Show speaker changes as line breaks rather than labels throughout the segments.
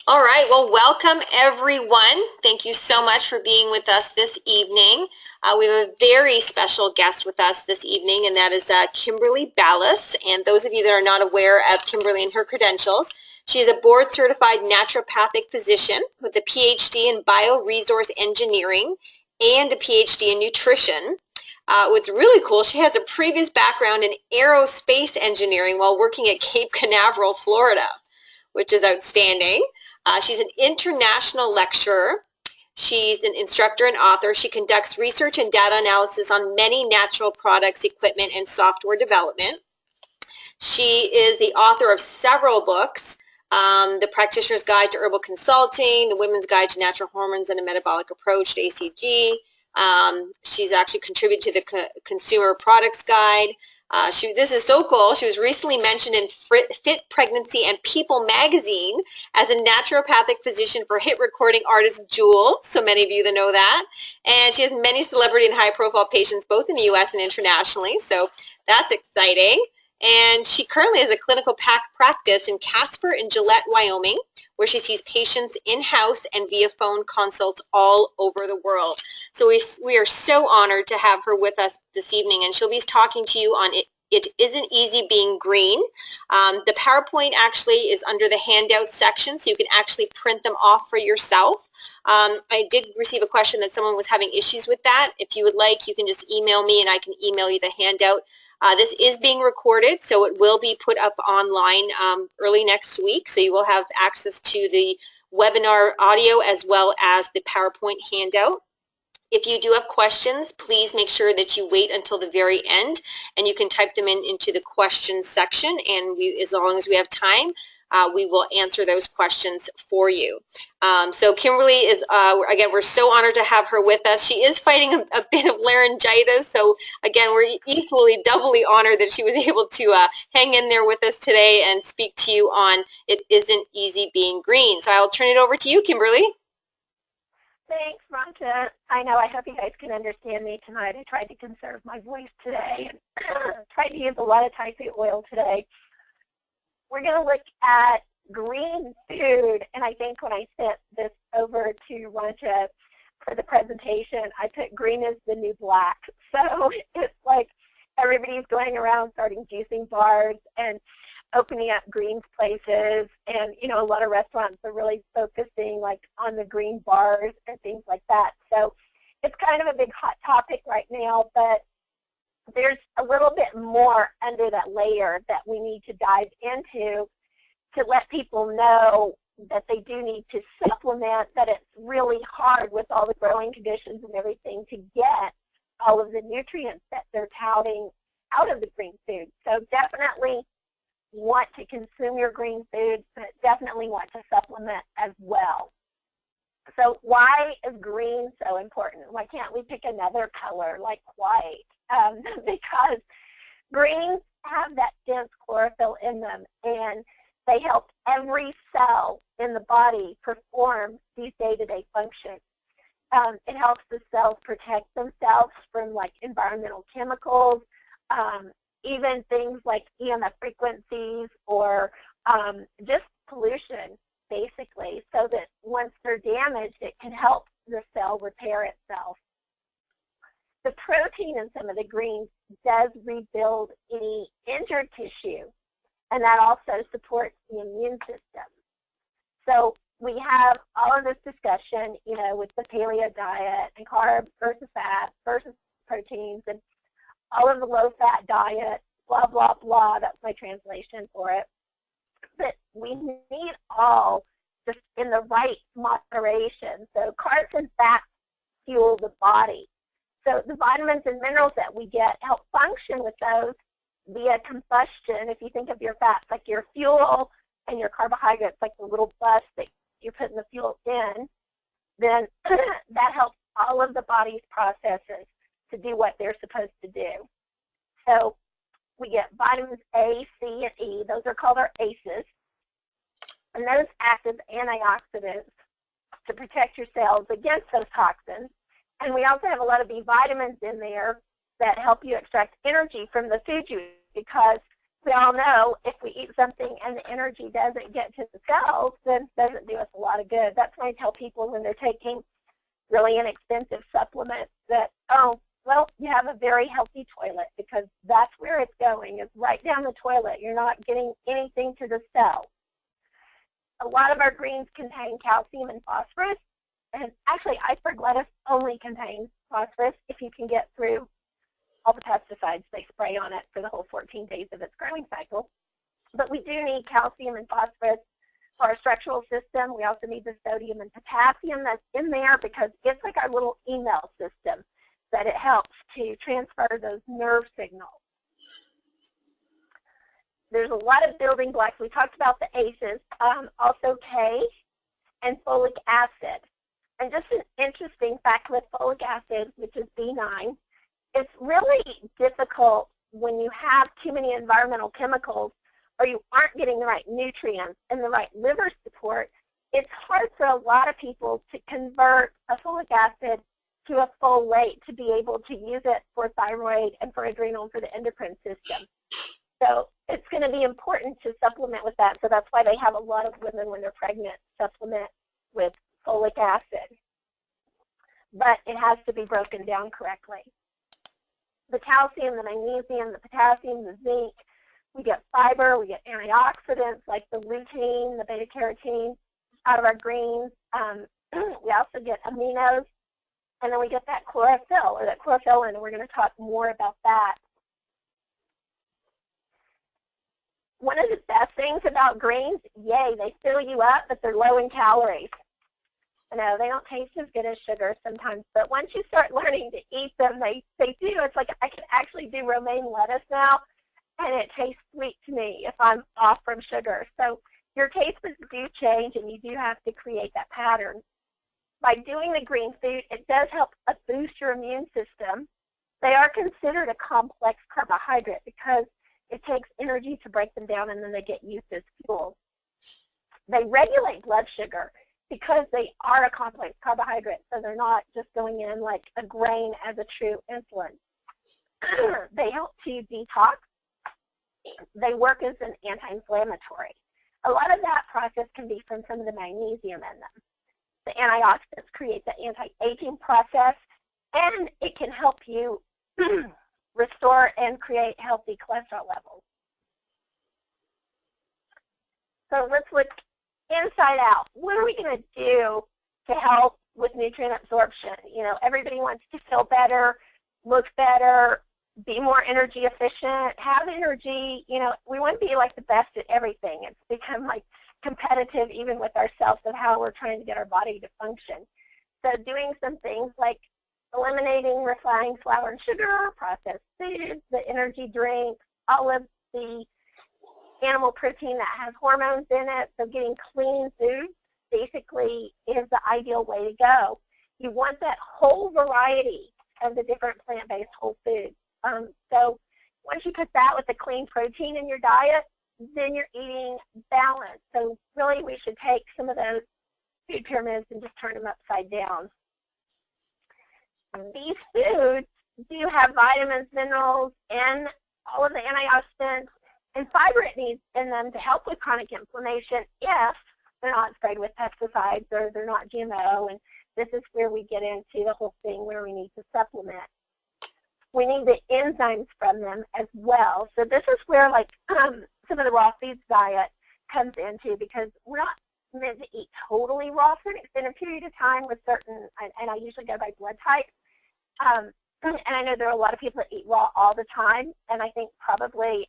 All right, well, welcome everyone. Thank you so much for being with us this evening. We have a very special guest with us this evening, and that is Kimberly Ballas. And those of you that are not aware of Kimberly and her credentials, she is a board certified naturopathic physician with a PhD in bioresource engineering and a PhD in nutrition. What's really cool, she has a previous background in aerospace engineering while working at Cape Canaveral, Florida, which is outstanding. She's an international lecturer. She's an instructor and author. She conducts research and data analysis on many natural products, equipment, and software development. She is the author of several books, The Practitioner's Guide to Herbal Consulting, The Women's Guide to Natural Hormones and a Metabolic Approach to ACG. She's actually contributed to the Consumer Products Guide. This is so cool. She was recently mentioned in Fit Pregnancy and People magazine as a naturopathic physician for hit recording artist Jewel. So many of you that know that. And she has many celebrity and high-profile patients both in the U.S. and internationally. So that's exciting. And she currently has a clinical practice in Casper and Gillette, Wyoming, where she sees patients in-house and via phone consults all over the world. So we are so honored to have her with us this evening, and she'll be talking to you on It Isn't Easy Being Green. The PowerPoint actually is under the handout section, so you can actually print them off for yourself. I did receive a question that someone was having issues with that. If you would like, you can just email me and I can email you the handout. This is being recorded, so it will be put up online early next week, so you will have access to the webinar audio as well as the PowerPoint handout. If you do have questions, please make sure that you wait until the very end and you can type them into the questions section, and as long as we have time, we will answer those questions for you. So Kimberly is, again, we're so honored to have her with us. She is fighting a bit of laryngitis, so again, we're equally, doubly honored that she was able to hang in there with us today and speak to you on It Isn't Easy Being Green. So I'll turn it over to you, Kimberly.
Thanks, Ronta. I know, I hope you guys can understand me tonight. I tried to conserve my voice today and tried to use a lot of Thai oil today. We're going to look at green food, and I think when I sent this over to Ronta for the presentation, I put green is the new black. So it's like everybody's going around starting juicing bars and opening up greens places, and a lot of restaurants are really focusing like on the green bars and things like that. So it's kind of a big hot topic right now, but there's a little bit more under that layer that we need to dive into to let people know that they do need to supplement, that it's really hard with all the growing conditions and everything to get all of the nutrients that they're touting out of the green food. So definitely want to consume your green foods, but definitely want to supplement as well. So why is green so important? Why can't we pick another color like white? Because greens have that dense chlorophyll in them, and they help every cell in the body perform these day-to-day functions. It helps the cells protect themselves from like environmental chemicals, even things like EMF frequencies or just pollution, basically, so that once they're damaged, it can help the cell repair itself. The protein in some of the greens does rebuild any injured tissue, and that also supports the immune system. So we have all of this discussion, with the paleo diet and carbs versus fat versus proteins and all of the low-fat diet, blah, blah, blah. That's my translation for it. But we need all just in the right moderation. So carbs and fats fuel the body. So the vitamins and minerals that we get help function with those via combustion. If you think of your fats like your fuel and your carbohydrates like the little bus that you're putting the fuel in, then that helps all of the body's processes to do what they're supposed to do. So we get vitamins A, C, and E. Those are called our ACEs. And those act as antioxidants to protect your cells against those toxins. And we also have a lot of B vitamins in there that help you extract energy from the food you eat, because we all know if we eat something and the energy doesn't get to the cells, then it doesn't do us a lot of good. That's why I tell people when they're taking really inexpensive supplements that, oh, well, you have a very healthy toilet, because that's where it's going, is right down the toilet. You're not getting anything to the cell. A lot of our greens contain calcium and phosphorus, and actually iceberg lettuce only contains phosphorus if you can get through all the pesticides they spray on it for the whole 14 days of its growing cycle. But we do need calcium and phosphorus for our structural system. We also need the sodium and potassium that's in there, because it's like our little email system, that it helps to transfer those nerve signals. There's a lot of building blocks. We talked about the ACEs, also K and folic acid. And just an interesting fact with folic acid, which is B9, it's really difficult when you have too many environmental chemicals, or you aren't getting the right nutrients and the right liver support. It's hard for a lot of people to convert a folic acid to a folate to be able to use it for thyroid and for adrenal and for the endocrine system. So it's going to be important to supplement with that. So that's why they have a lot of women when they're pregnant supplement with folic acid. But it has to be broken down correctly. The calcium, the magnesium, the potassium, the zinc, we get fiber, we get antioxidants like the lutein, the beta-carotene out of our greens. We also get aminos, and then we get that chlorophyll, or that chlorophyllin, and we're going to talk more about that. One of the best things about greens, yay, they fill you up, but they're low in calories. I know they don't taste as good as sugar sometimes, but once you start learning to eat them, they do. It's like I can actually do romaine lettuce now, and it tastes sweet to me if I'm off from sugar. So your taste buds do change, and you do have to create that pattern. By doing the green food, it does help boost your immune system. They are considered a complex carbohydrate because it takes energy to break them down, and then they get used as fuel. They regulate blood sugar because they are a complex carbohydrate, so they're not just going in like a grain as a true insulin. They help to detox. They work as an anti-inflammatory. A lot of that process can be from some of the magnesium in them. The antioxidants create the anti-aging process, and it can help you restore and create healthy cholesterol levels. So let's look inside out. What are we going to do to help with nutrient absorption? You know, everybody wants to feel better, look better, be more energy efficient, have energy. You know, we want to be like the best at everything. It's become like competitive even with ourselves of how we're trying to get our body to function. So doing some things like eliminating refined flour and sugar, processed foods, the energy drinks, all of the animal protein that has hormones in it. So getting clean food basically is the ideal way to go. You want that whole variety of the different plant-based whole foods. So once you put that with the clean protein in your diet, then you're eating balanced. So really we should take some of those food pyramids and just turn them upside down. These foods do have vitamins, minerals, and all of the antioxidants and fiber it needs in them to help with chronic inflammation if they're not sprayed with pesticides or they're not GMO. And this is where we get into the whole thing where we need to supplement. We need the enzymes from them as well. So this is where like some of the raw foods diet comes into, because we're not meant to eat totally raw for an extended period of time with certain, and I usually go by blood type. And I know there are a lot of people that eat raw all the time, and I think probably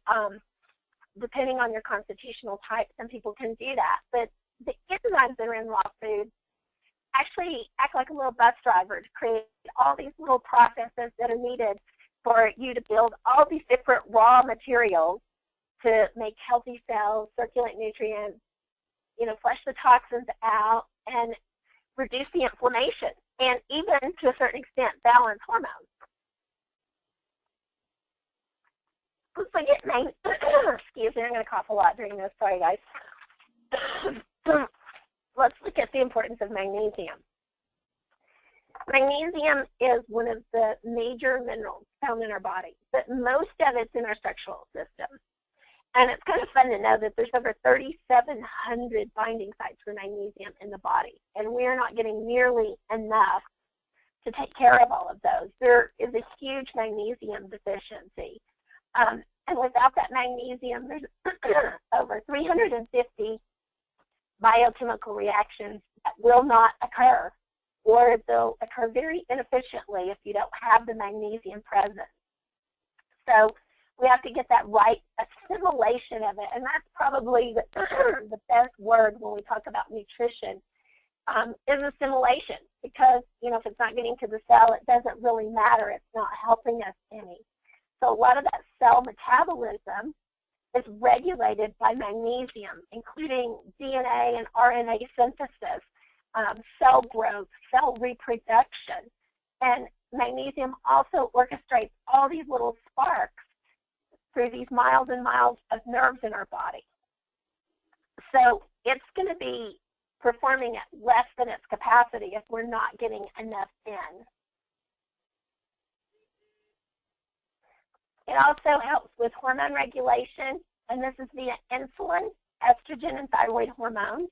depending on your constitutional type, some people can do that. But the enzymes that are in raw food actually act like a little bus driver to create all these little processes that are needed for you to build all these different raw materials to make healthy cells, circulate nutrients, you know, flush the toxins out, and reduce the inflammation, and even to a certain extent balance hormones. Let's look at excuse me, I'm going to cough a lot during this. Sorry, guys. Let's look at the importance of magnesium. Magnesium is one of the major minerals found in our body, but most of it's in our structural system. And it's kind of fun to know that there's over 3,700 binding sites for magnesium in the body, and we're not getting nearly enough to take care of all of those. There is a huge magnesium deficiency. And without that magnesium, there's over 350 biochemical reactions that will not occur, or they'll occur very inefficiently if you don't have the magnesium present. So we have to get that right assimilation of it, and that's probably the best word when we talk about nutrition, is assimilation, because, you know, if it's not getting to the cell, it doesn't really matter. It's not helping us any. So a lot of that cell metabolism is regulated by magnesium, including DNA and RNA synthesis, cell growth, cell reproduction. And magnesium also orchestrates all these little sparks through these miles and miles of nerves in our body. So it's going to be performing at less than its capacity if we're not getting enough in. It also helps with hormone regulation, and this is via insulin, estrogen, and thyroid hormones,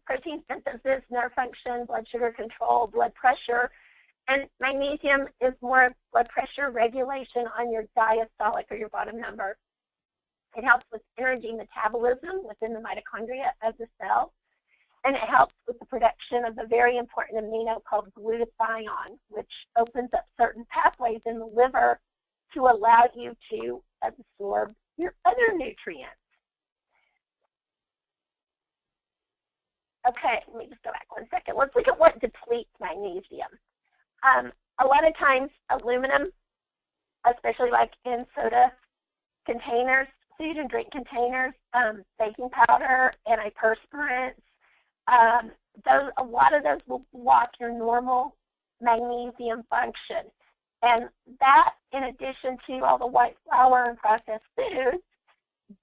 protein synthesis, nerve function, blood sugar control, blood pressure, and magnesium is more blood pressure regulation on your diastolic, or your bottom number. It helps with energy metabolism within the mitochondria of the cell, and it helps with the production of a very important amino called glutathione, which opens up certain pathways in the liver to allow you to absorb your other nutrients. Okay, let me just go back 1 second. Let's look at what depletes magnesium. A lot of times aluminum, especially like in soda containers, food and drink containers, baking powder, antiperspirants, a lot of those will block your normal magnesium function. And that, in addition to all the white flour and processed foods,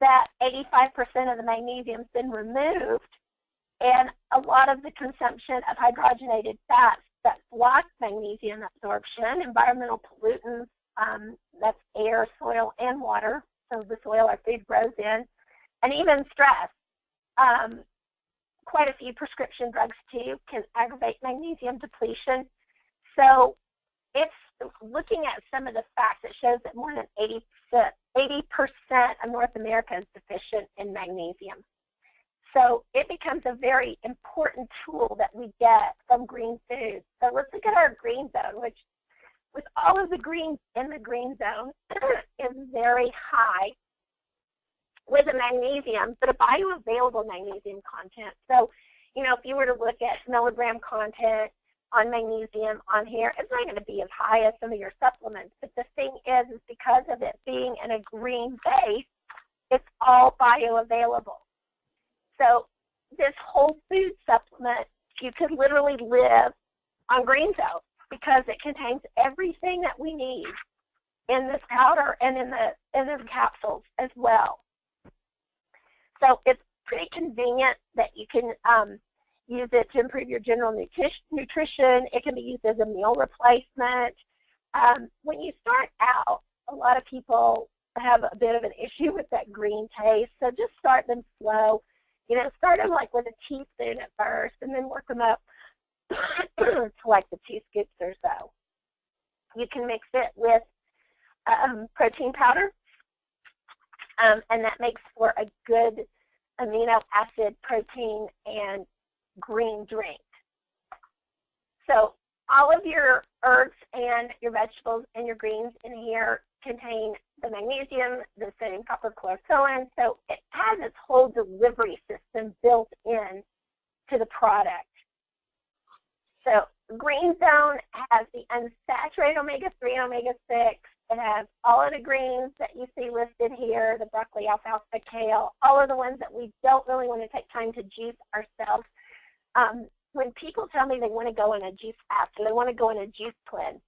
that 85% of the magnesium's been removed, and a lot of the consumption of hydrogenated fats that block magnesium absorption, environmental pollutants, that's air, soil, and water, so the soil our food grows in, and even stress. Quite a few prescription drugs, too, can aggravate magnesium depletion. So it's looking at some of the facts. It shows that more than 80% of North America is deficient in magnesium. So it becomes a very important tool that we get from green foods. So let's look at our green zone, which with all of the greens in the green zone is very high with a magnesium, but a bioavailable magnesium content. So, you know, if you were to look at milligram content on magnesium on here, it's not going to be as high as some of your supplements. But the thing is because of it being in a green base, it's all bioavailable. So this whole food supplement, you could literally live on green zone because it contains everything that we need in this powder and in the capsules as well. So it's pretty convenient that you can use it to improve your general nutrition. It can be used as a meal replacement. When you start out, a lot of people have a bit of an issue with that green taste, so just start them slow. You know, start them like with a teaspoon at first, and then work them up to like the 2 scoops or so. You can mix it with protein powder, and that makes for a good amino acid, protein, and green drink. So all of your herbs and your vegetables and your greens in here contain the magnesium, the sodium, copper, chlorothalin, so it has its whole delivery system built in to the product. So Green Zone has the unsaturated omega-3 and omega-6. It has all of the greens that you see listed here, the broccoli, alfalfa, kale, all of the ones that we don't really want to take time to juice ourselves. When people tell me they want to go on a juice fast or they want to go on a juice cleanse,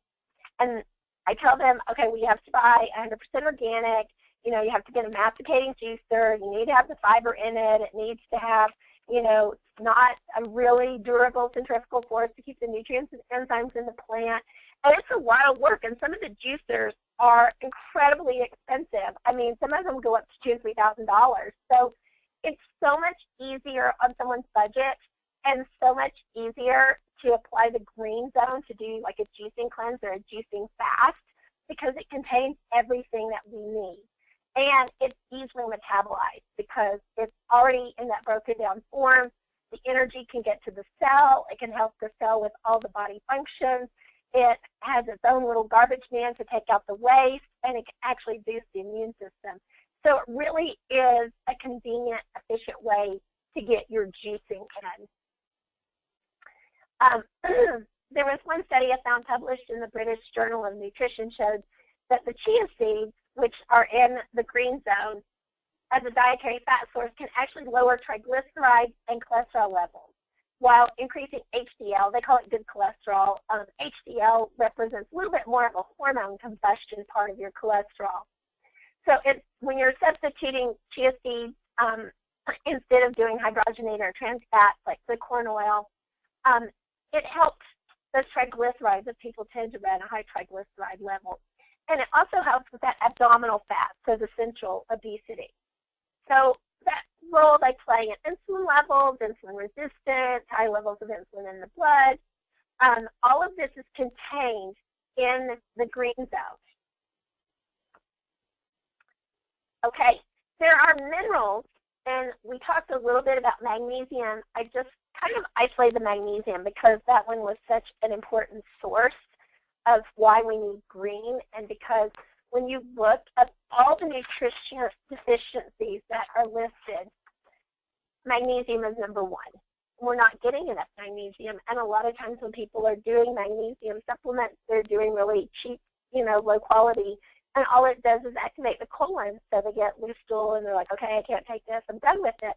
and I tell them, okay, well, you have to buy 100% organic, you know, you have to get a masticating juicer, you need to have the fiber in it, it needs to have, you know, not a really durable centrifugal force to keep the nutrients and enzymes in the plant, and it's a lot of work, and some of the juicers are incredibly expensive. I mean, some of them go up to $2,000 to $3,000. So it's so much easier on someone's budget and so much easier to apply the green zone to do like a juicing cleanse or a juicing fast because it contains everything that we need. And it's easily metabolized because it's already in that broken down form. The energy can get to the cell. It can help the cell with all the body functions. It has its own little garbage man to take out the waste, and it can actually boost the immune system. So it really is a convenient, efficient way to get your juicing done. There was one study I found published in the British Journal of Nutrition showed that the chia seeds, which are in the green zone, as a dietary fat source, can actually lower triglycerides and cholesterol levels while increasing HDL. They call it good cholesterol. HDL represents a little bit more of a hormone combustion part of your cholesterol. So when you're substituting chia seeds instead of doing hydrogenated or trans fats like the corn oil, it helps those triglycerides that people tend to run a high triglyceride level. And it also helps with that abdominal fat, so the central obesity. So that role they play in insulin levels, insulin resistance, high levels of insulin in the blood, all of this is contained in the green zone. Okay, there are minerals, and we talked a little bit about magnesium. I just kind of isolated the magnesium because that one was such an important source of why we need green, and because when you look at all the nutrition deficiencies that are listed, magnesium is number one. We're not getting enough magnesium, and a lot of times when people are doing magnesium supplements, they're doing really cheap, low quality, and all it does is activate the colon, so they get loose stool, and they're like, okay, I can't take this, I'm done with it.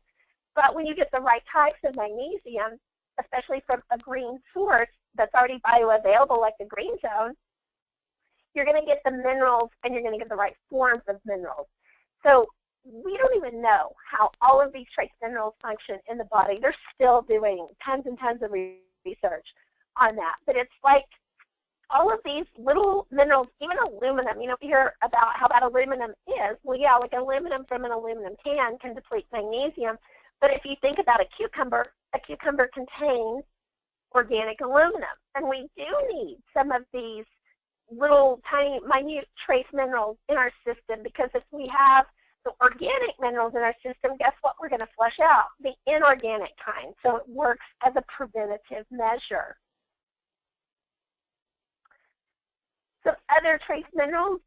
But when you get the right types of magnesium, especially from a green source that's already bioavailable like the green zone, you're going to get the minerals and you're going to get the right forms of minerals. So we don't even know how all of these trace minerals function in the body. They're still doing tons and tons of research on that. But it's like all of these little minerals, even aluminum, you hear about how bad aluminum is. Well, yeah, like aluminum from an aluminum can deplete magnesium. But if you think about a cucumber contains organic aluminum. And we do need some of these little tiny minute trace minerals in our system, because if we have the organic minerals in our system, guess what we're going to flush out? The inorganic kind. So it works as a preventative measure. Some other trace minerals,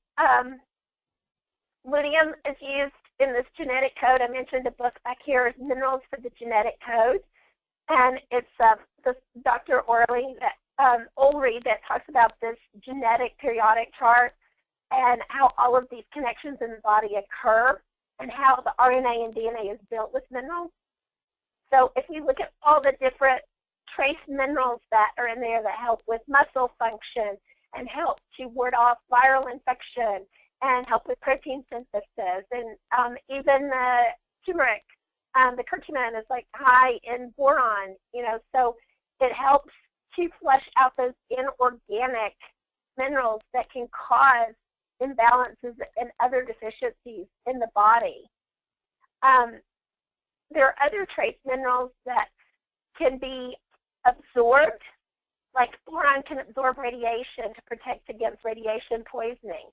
luteum is used in this genetic code. I mentioned a book back here, Minerals for the Genetic Code. And it's Dr. Ulrey that talks about this genetic periodic chart and how all of these connections in the body occur and how the RNA and DNA is built with minerals. So if we look at all the different trace minerals that are in there that help with muscle function and help to ward off viral infection and help with protein synthesis, and even the turmeric, the curcumin is like high in boron, so it helps to flush out those inorganic minerals that can cause imbalances and other deficiencies in the body. There are other trace minerals that can be absorbed, like boron can absorb radiation to protect against radiation poisoning.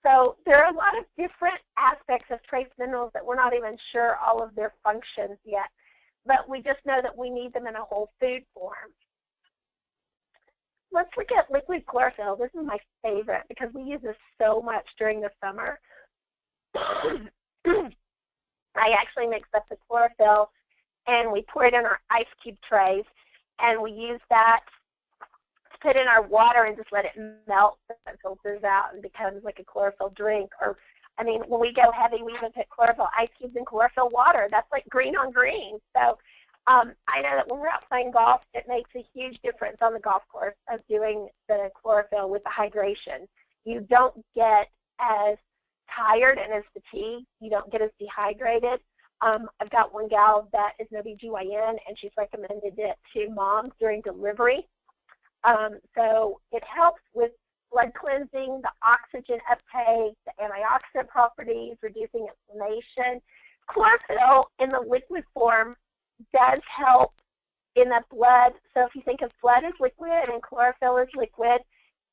So there are a lot of different aspects of trace minerals that we're not even sure all of their functions yet, but we just know that we need them in a whole food form. Let's look at liquid chlorophyll. This is my favorite because we use this so much during the summer. I actually mix up the chlorophyll and we pour it in our ice cube trays, and we use that to put in our water and just let it melt so it filters out and becomes like a chlorophyll drink. Or, I mean, when we go heavy, we even put chlorophyll ice cubes in chlorophyll water. That's like green on green. So I know that when we're out playing golf, it makes a huge difference on the golf course of doing the chlorophyll with the hydration. You don't get as tired and as fatigued. You don't get as dehydrated. I've got one gal that is an OBGYN, and she's recommended it to moms during delivery. So it helps with blood cleansing, the oxygen uptake, the antioxidant properties, reducing inflammation. Chlorophyll in the liquid form does help in the blood. So if you think of blood as liquid and chlorophyll as liquid,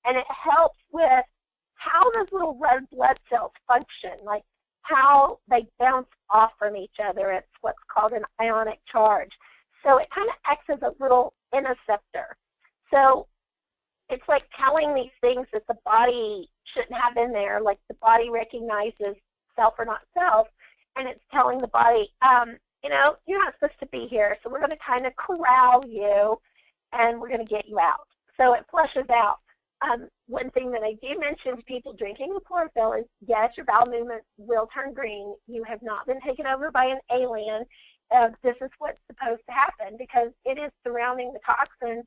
and it helps with how those little red blood cells function, like how they bounce off from each other. It's what's called an ionic charge. So it kind of acts as a little interceptor. So it's like telling these things that the body shouldn't have in there, like the body recognizes self or not self, and it's telling the body, you know, you're not supposed to be here, so we're going to kind of corral you, and we're going to get you out. So it flushes out. One thing that I do mention to people drinking the chlorophyll is, yes, your bowel movements will turn green. You have not been taken over by an alien. This is what's supposed to happen because it is surrounding the toxins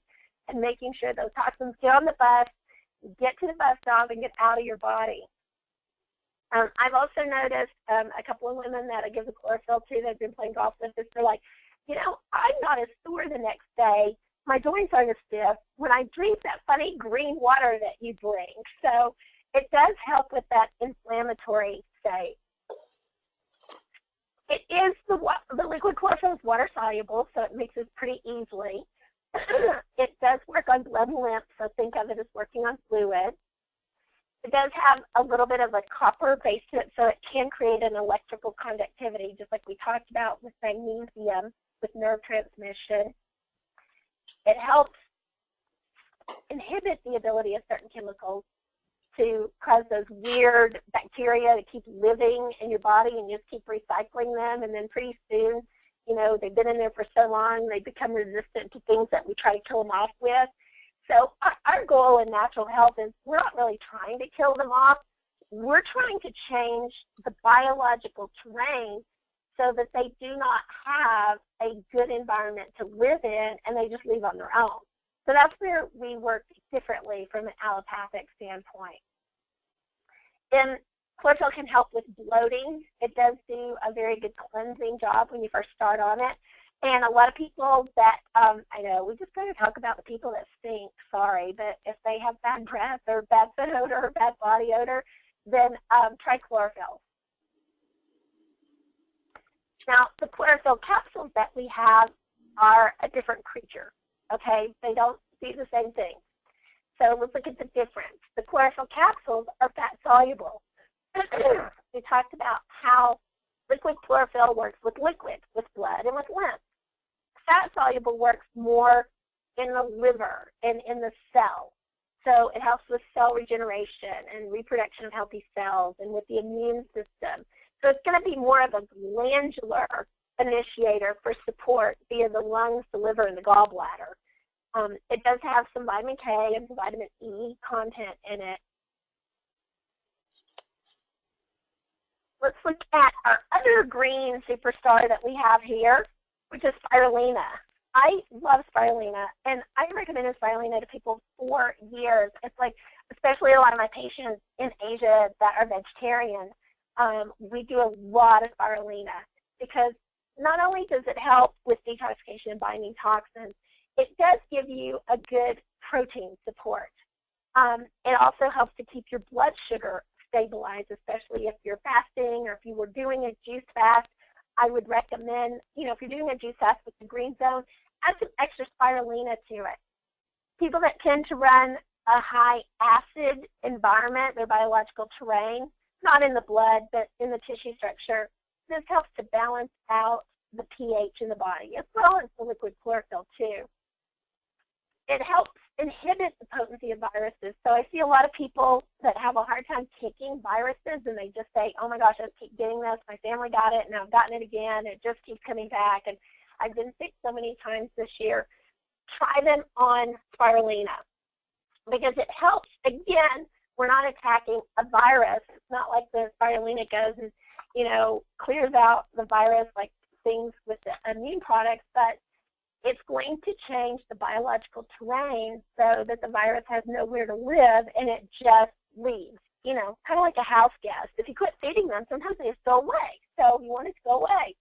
and making sure those toxins get on the bus, get to the bus stop, and get out of your body. I've also noticed a couple of women that I give the chlorophyll to, they've been playing golf with us, they're like, you know, I'm not as sore the next day. My joints aren't as stiff when I drink that funny green water that you drink. So it does help with that inflammatory state. It is the liquid chlorophyll is water soluble, so it mixes pretty easily. It does work on blood and lymph, so think of it as working on fluid. It does have a little bit of a copper base to it, so it can create an electrical conductivity, just like we talked about with magnesium, with nerve transmission. It helps inhibit the ability of certain chemicals to cause those weird bacteria to keep living in your body and just keep recycling them, and then pretty soon, you know, they've been in there for so long, they become resistant to things that we try to kill them off with. So our goal in natural health is we're not really trying to kill them off. We're trying to change the biological terrain so that they do not have a good environment to live in and they just leave on their own. So that's where we work differently from an allopathic standpoint. And chlorophyll can help with bloating. It does do a very good cleansing job when you first start on it. And a lot of people that, I know, we just got to talk about the people that stink, sorry, but if they have bad breath or bad foot odor or bad body odor, then try chlorophyll. Now, the chlorophyll capsules that we have are a different creature, okay? They don't do the same thing. So let's look at the difference. The chlorophyll capsules are fat soluble. We talked about how liquid chlorophyll works with liquid, with blood, and with lymph. Fat soluble works more in the liver and in the cell. So it helps with cell regeneration and reproduction of healthy cells and with the immune system. So it's going to be more of a glandular initiator for support via the lungs, the liver, and the gallbladder. It does have some vitamin K and some vitamin E content in it. Let's look at our other green superstar that we have here, which is spirulina. I love spirulina, and I recommended spirulina to people for years. It's like, especially a lot of my patients in Asia that are vegetarian, we do a lot of spirulina because not only does it help with detoxification and binding toxins, it does give you a good protein support. It also helps to keep your blood sugar stabilized, especially if you're fasting or if you were doing a juice fast. I would recommend, you know, if you're doing a juice fast with the green zone, add some extra spirulina to it. People that tend to run a high acid environment, their biological terrain, not in the blood, but in the tissue structure, this helps to balance out the pH in the body, as well as the liquid chlorophyll too. It helps inhibit the potency of viruses. So I see a lot of people that have a hard time kicking viruses, and they just say, oh my gosh, I keep getting this, my family got it, and I've gotten it again, it just keeps coming back, and I've been sick so many times this year. Try them on spirulina because it helps. Again, we're not attacking a virus. It's not like the spirulina goes and, you know, clears out the virus like things with the immune products, but it's going to change the biological terrain so that the virus has nowhere to live and it just leaves. You know, kind of like a house guest. If you quit feeding them, sometimes they just go away. So you want it to go away.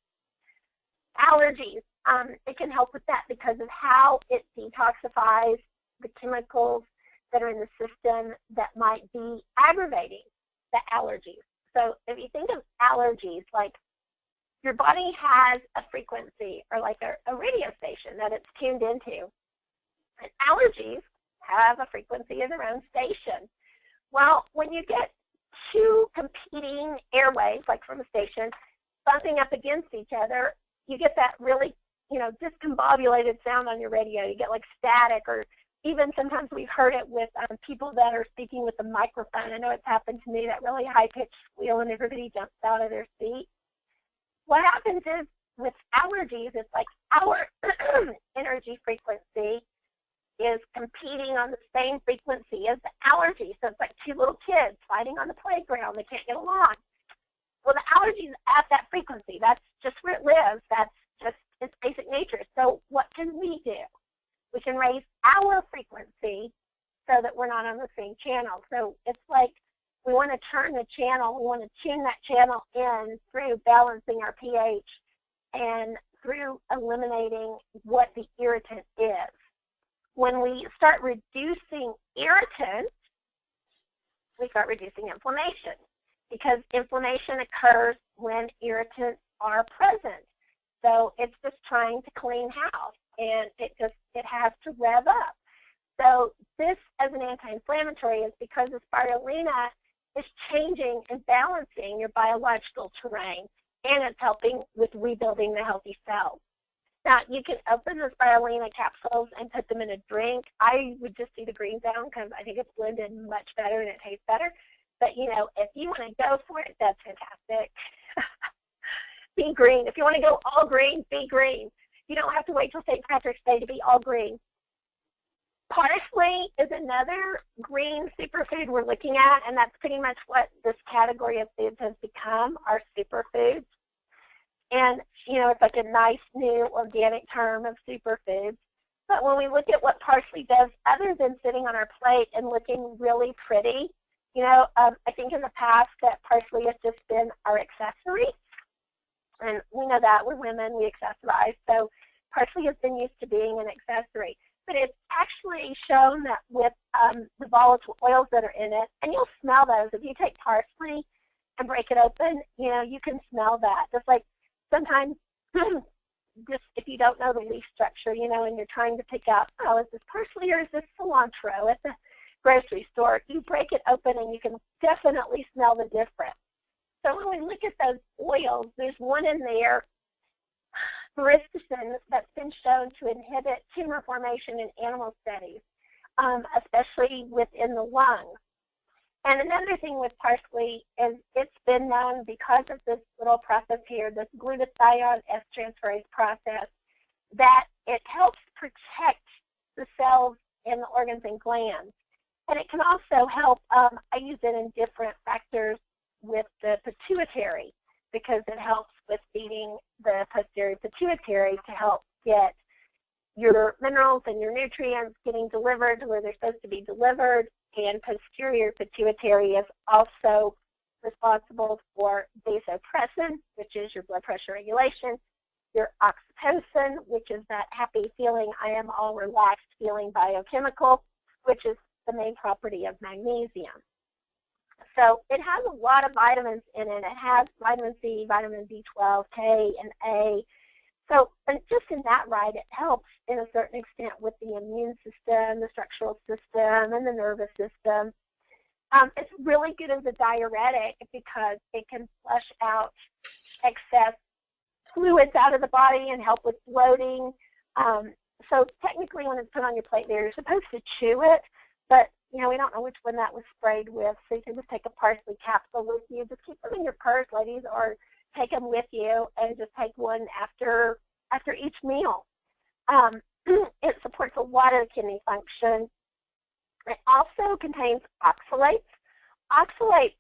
Allergies. It can help with that because of how it detoxifies the chemicals that are in the system that might be aggravating the allergies. So if you think of allergies, like your body has a frequency or like a radio station that it's tuned into. And allergies have a frequency of their own station. Well, when you get two competing airwaves, like from a station, bumping up against each other, you get that really, discombobulated sound on your radio. You get like static, or even sometimes we've heard it with people that are speaking with a microphone. I know it's happened to me, that really high-pitched squeal, and everybody jumps out of their seat. What happens is with allergies, it's like our energy frequency is competing on the same frequency as the allergy. So it's like two little kids fighting on the playground. They can't get along. Well, the allergy is at that frequency. That's just where it lives. That's just its basic nature. So what can we do? We can raise our frequency so that we're not on the same channel. So it's like we want to turn the channel. We want to tune that channel in through balancing our pH and through eliminating what the irritant is. When we start reducing irritants, we start reducing inflammation, because inflammation occurs when irritants are present. So it's just trying to clean house, and it has to rev up. So this, as an anti-inflammatory, is because the spirulina is changing and balancing your biological terrain, and it's helping with rebuilding the healthy cells. Now, you can open the spirulina capsules and put them in a drink. I would just do the green zone because I think it's blended much better and it tastes better. But, if you want to go for it, that's fantastic. Be green. If you want to go all green, be green. You don't have to wait till St. Patrick's Day to be all green. Parsley is another green superfood we're looking at, and that's pretty much what this category of foods has become, our superfoods. And, it's like a nice new organic term of superfoods. But when we look at what parsley does, other than sitting on our plate and looking really pretty, I think in the past that parsley has just been our accessory. And we know that we're women, we accessorize. So parsley has been used to being an accessory. But it's actually shown that with the volatile oils that are in it, and you'll smell those. If you take parsley and break it open, you can smell that. Just like sometimes, just if you don't know the leaf structure, and you're trying to pick out, is this parsley or is this cilantro at the grocery store, you break it open and you can definitely smell the difference. So when we look at those oils, there's one in there, myristicin, that's been shown to inhibit tumor formation in animal studies, especially within the lungs. And another thing with parsley is it's been known, because of this little process here, this glutathione S-transferase process, that it helps protect the cells in the organs and glands. And it can also help, I use it in different factors with the pituitary, because it helps with feeding the posterior pituitary to help get your minerals and your nutrients getting delivered to where they're supposed to be delivered. And posterior pituitary is also responsible for vasopressin, which is your blood pressure regulation, your oxytocin, which is that happy feeling, I am all relaxed feeling biochemical, which is the main property of magnesium. So it has a lot of vitamins in it. It has vitamin C, vitamin B12, K, and A. So just in that right, it helps in a certain extent with the immune system, the structural system, and the nervous system. It's really good as a diuretic because it can flush out excess fluids out of the body and help with bloating. So technically when it's put on your plate there, you're supposed to chew it, but we don't know which one that was sprayed with, so you can just take a parsley capsule with you. Just keep them in your purse, ladies, or take them with you and just take one after each meal. It supports a lot of kidney function. It also contains oxalates. Oxalates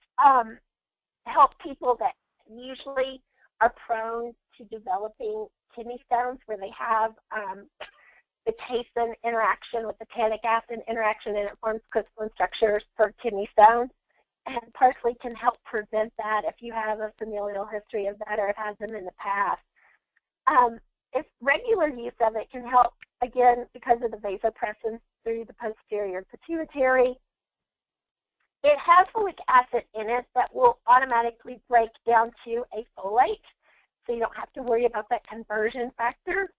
help people that usually are prone to developing kidney stones, where they have the casein interaction with the tannic acid interaction, and it forms crystalline structures for kidney stones. And parsley can help prevent that if you have a familial history of that or have had them in the past. If regular use of it can help, again, because of the vasopressin through the posterior pituitary. It has folic acid in it that will automatically break down to a folate, so you don't have to worry about that conversion factor.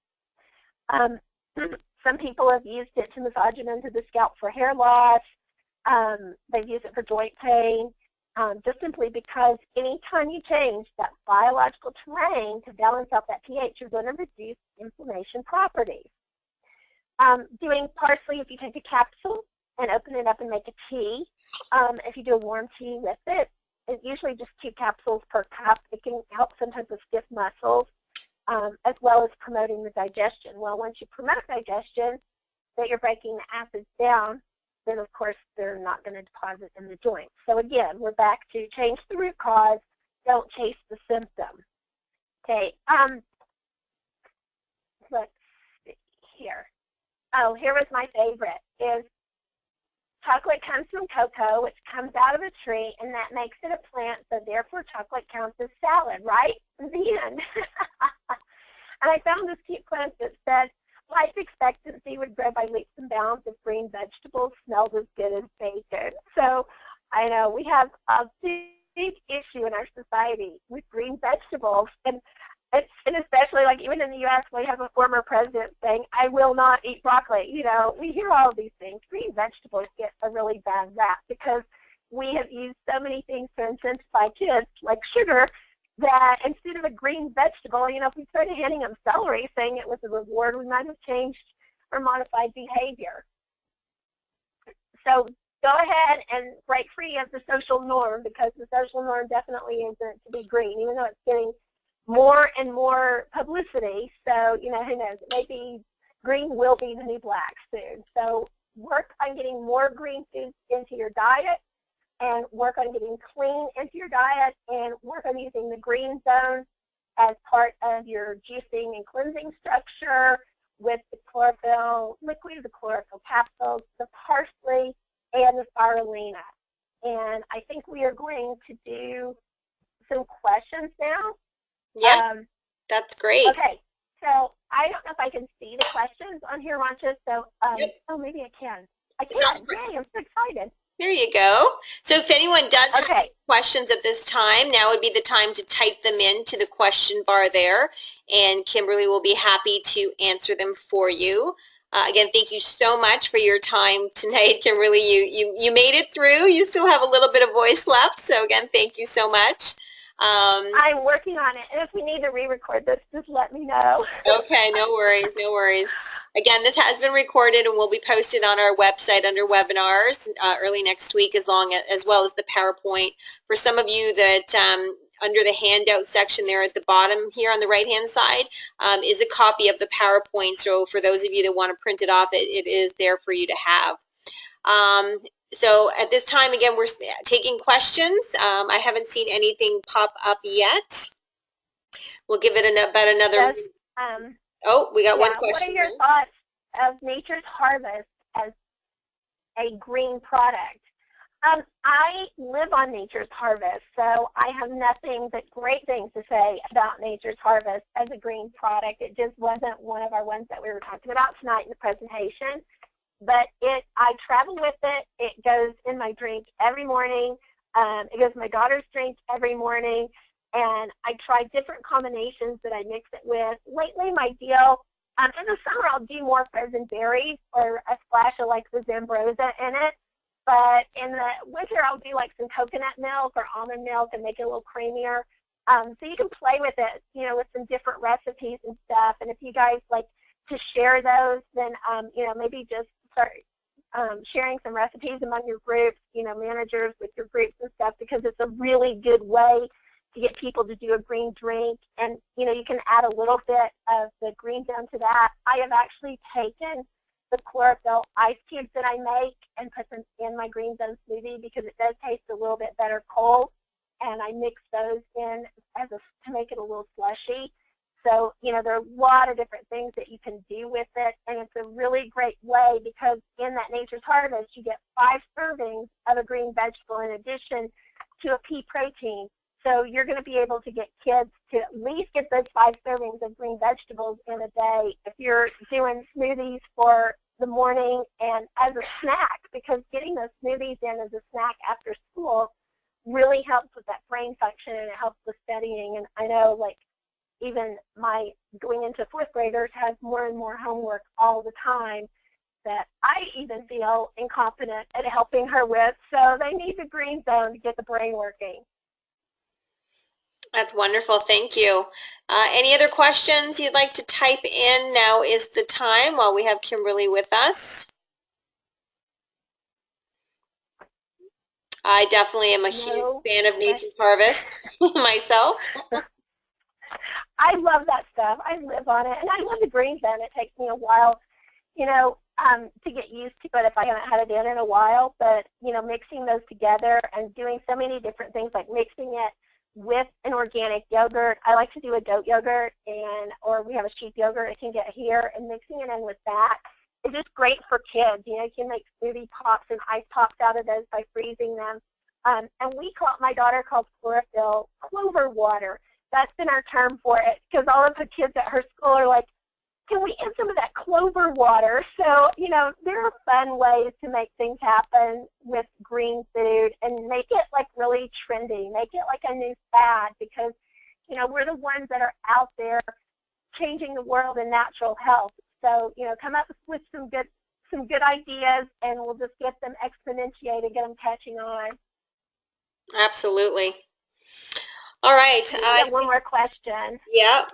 Some people have used it to massage it into the scalp for hair loss. They've used it for joint pain, just simply because anytime you change that biological terrain to balance out that pH, you're going to reduce inflammation properties. Doing parsley, if you take a capsule and open it up and make a tea, if you do a warm tea with it, it's usually just 2 capsules per cup. It can help sometimes with stiff muscles, as well as promoting the digestion. Well, once you promote digestion, that you're breaking the acids down, then of course they're not going to deposit in the joint. So again, we're back to change the root cause, don't chase the symptom. Okay, let's see here. Oh, here was my favorite, is chocolate comes from cocoa, which comes out of a tree, and that makes it a plant, so therefore chocolate counts as salad, right? The end. And I found this cute plant that said, life expectancy would grow by leaps and bounds if green vegetables smelled as good as bacon. So I know we have a big issue in our society with green vegetables, and especially like even in the U.S. we have a former president saying, I will not eat broccoli. You know, we hear all of these things. Green vegetables get a really bad rap because we have used so many things to incentivize kids, like sugar, that instead of a green vegetable, you know, if we started handing them celery saying it was a reward, we might have changed or modified behavior. So go ahead and break free of the social norm, because the social norm definitely isn't to be green, even though it's getting more and more publicity. So, you know, who knows, maybe green will be the new black soon. So work on getting more green foods into your diet, and work on getting clean into your diet, and work on using the green zone as part of your juicing and cleansing structure with the chlorophyll liquid, the chlorophyll capsules, the parsley, and the spirulina. And I think we are going to do some questions now.
Yeah, that's great.
Okay, so I don't know if I can see the questions on here, Rancha, so,
Yep.
Oh, maybe I can. I can, yay, I'm so excited.
There you go. So if anyone does have
Okay.
questions at this time, now would be the time to type them into the question bar there, and Kimberly will be happy to answer them for you. Again, thank you so much for your time tonight, Kimberly. You made it through. You still have a little bit of voice left, so again, thank you so much.
I'm working on it, and if we need to re-record this, just let me know.
Okay, no worries, no worries. Again, this has been recorded and will be posted on our website under webinars early next week, as well as the PowerPoint. For some of you that under the handout section there at the bottom here on the right-hand side is a copy of the PowerPoint. So for those of you that want to print it off, it is there for you to have. So at this time, again, we're taking questions. I haven't seen anything pop up yet. We'll give it about another. Oh, we got one question.
What are your thoughts of Nature's Harvest as a green product? I live on Nature's Harvest, so I have nothing but great things to say about Nature's Harvest as a green product. It just wasn't one of our ones that we were talking about tonight in the presentation. But I travel with it. It goes in my drink every morning. It goes in my daughter's drink every morning. And I try different combinations that I mix it with. Lately, my deal, in the summer, I'll do more frozen berries or a splash of like the Zambrosa in it. But in the winter, I'll do like some coconut milk or almond milk and make it a little creamier. So you can play with it, you know, with some different recipes and stuff. And if you guys like to share those, then, you know, maybe just start sharing some recipes among your groups, you know, managers with your groups and stuff, because it's a really good way to get people to do a green drink. And, you know, you can add a little bit of the green zone to that. I have actually taken the chlorophyll ice cubes that I make and put them in my green zone smoothie because it does taste a little bit better cold. And I mix those in to make it a little slushy. So, you know, there are a lot of different things that you can do with it, and it's a really great way because in that Nature's Harvest, you get 5 servings of a green vegetable in addition to a pea protein. So you're going to be able to get kids to at least get those 5 servings of green vegetables in a day. If you're doing smoothies for the morning and as a snack, because getting those smoothies in as a snack after school really helps with that brain function, and it helps with studying. And I know, like, even my going into fourth graders has more and more homework all the time that I even feel incompetent at helping her with. So they need the green zone to get the brain working.
That's wonderful. Thank you. Any other questions you'd like to type in? Now is the time while we have Kimberly with us. I definitely am a huge fan of Nature's Harvest myself.
I love that stuff. I live on it. And I love the green zone. It takes me a while, you know, to get used to it if I haven't had it in a while. But, you know, mixing those together and doing so many different things, like mixing it with an organic yogurt. I like to do a goat yogurt, or we have a sheep yogurt I can get here, and mixing it in with that is just great for kids. You know, you can make smoothie pops and ice pops out of those by freezing them. And my daughter calls chlorophyll clover water. That's been our term for it, because all of the kids at her school are like, can we get some of that clover water? So, you know, there are fun ways to make things happen with green food and make it like really trendy, make it like a new fad, because, you know, we're the ones that are out there changing the world in natural health. So, you know, come up with some good ideas, and we'll just get them exponentiated, get them catching on.
Absolutely. All right.
I have one more question.
Yeah.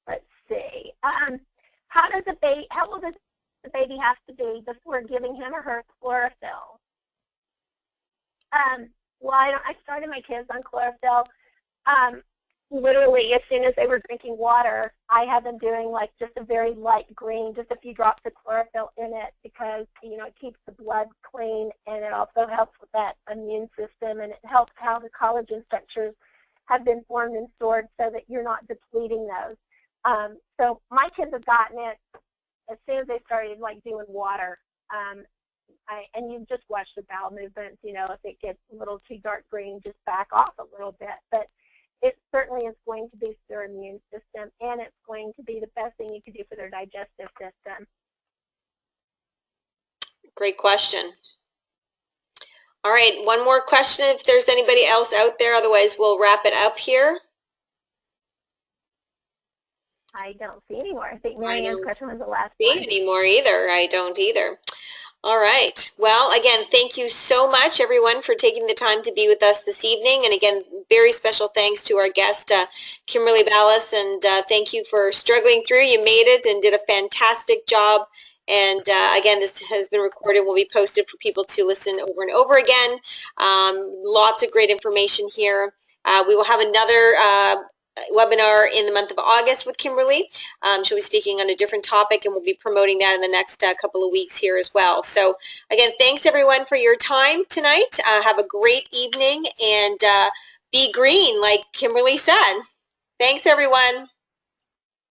Let's see. How old does the baby have to be before giving him or her chlorophyll? Well, I started my kids on chlorophyll. Literally, as soon as they were drinking water, I had them doing like just a very light green, just a few drops of chlorophyll in it, because, you know, it keeps the blood clean, and it also helps with that immune system, and it helps how the collagen structures have been formed and stored so that you're not depleting those. So my kids have gotten it as soon as they started like doing water. And you just watch the bowel movements. You know, if it gets a little too dark green, just back off a little bit. But it certainly is going to boost their immune system, and it's going to be the best thing you can do for their digestive system.
Great question. All right, one more question if there's anybody else out there. Otherwise, we'll wrap it up here.
I don't see any more. I think Marianne's question was the last one.
I don't see any more either. I don't either. All right. Well, again, thank you so much, everyone, for taking the time to be with us this evening. And again, very special thanks to our guest, Kimberly Ballas. And thank you for struggling through. You made it and did a fantastic job. And again, this has been recorded and will be posted for people to listen over and over again. Lots of great information here. We will have another webinar in the month of August with Kimberly. She'll be speaking on a different topic, and we'll be promoting that in the next couple of weeks here as well. So again, thanks everyone for your time tonight. Have a great evening, and be green like Kimberly said. Thanks everyone.